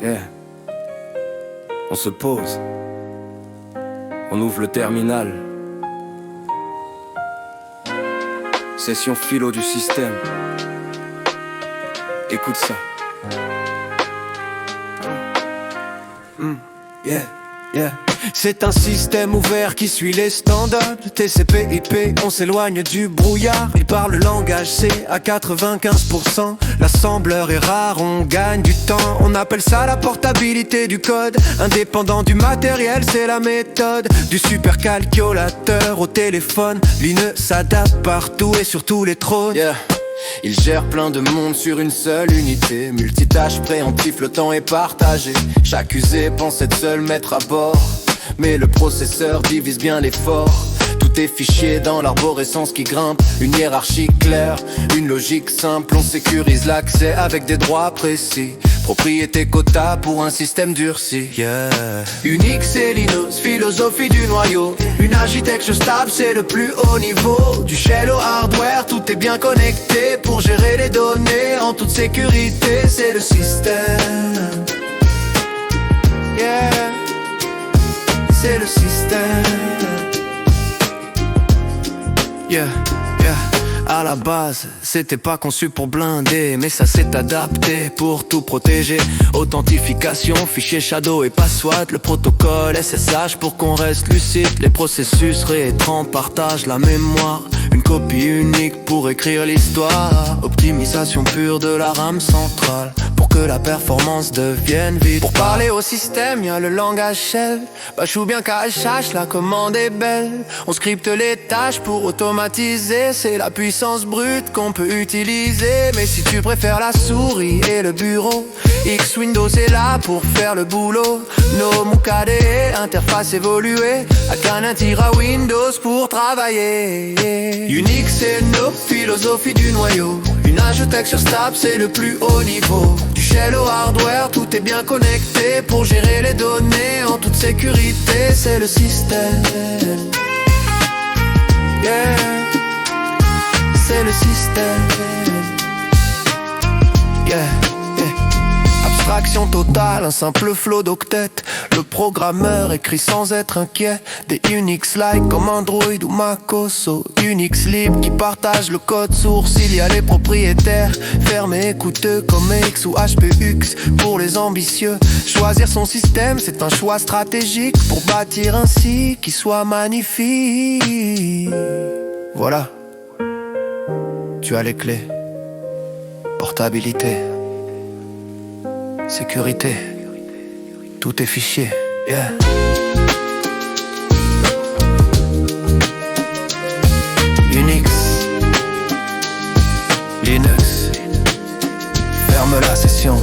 Yeah. On se pose. On ouvre le terminal. Session philo du système. Écoute ça. Yeah, yeah. C'est un système ouvert qui suit les standards TCP, IP, on s'éloigne du brouillard. Il parle le langage C à 95%. L'assembleur est rare, on gagne du temps. On appelle ça la portabilité du code. Indépendant du matériel, c'est la méthode. Du supercalculateur au téléphone, l'INE s'adapte partout et sur tous les trônes. Yeah. Il gère plein de monde sur une seule unité. Multitâche, préemptif, le temps est partagé. Chaque usé pense être seul maître à bord, mais le processeur divise bien l'effort. Tout est fichier dans l'arborescence qui grimpe. Une hiérarchie claire, une logique simple. On sécurise l'accès avec des droits précis. Propriété quota pour un système durci. Yeah. Unix et Linux, philosophie du noyau. Une architecture stable, c'est le plus haut niveau. Du shell au hardware, tout est bien connecté. Pour gérer les données en toute sécurité, c'est le système. Yeah. C'est le système. Yeah, yeah. À la base, c'était pas conçu pour blinder, mais ça s'est adapté pour tout protéger. Authentification, fichier shadow et password. Le protocole SSH pour qu'on reste lucide. Les processus rétrants partagent la mémoire. Une copie unique pour écrire l'histoire. Optimisation pure de la RAM centrale pour que la performance devienne vite. Pour parler au système, y'a le langage shell. Bash ou bien KSH, la commande est belle. On scripte les tâches pour automatiser. C'est la puissance brute qu'on peut utiliser. Mais si tu préfères la souris et le bureau, X Windows est là pour faire le boulot. No KDE, interface évoluée. Akane tire Windows pour travailler. Unix et no philosophie du noyau. Une architecture stable, c'est le plus haut niveau. Du shell au hardware, tout est bien connecté. Pour gérer les données en toute sécurité, c'est le système. Yeah. C'est le système. Yeah, yeah. Abstraction totale, un simple flow d'octet. Le programmeur écrit sans être inquiet. Des Unix-like comme Android ou MacOS. Unix libre qui partage le code source. Il y a les propriétaires fermés et coûteux comme X ou HPX. Pour les ambitieux, choisir son système, c'est un choix stratégique pour bâtir un site qui soit magnifique. Voilà. Tu as les clés. Portabilité. Sécurité. Tout est fichier. Yeah. Unix. Linux. Ferme la session.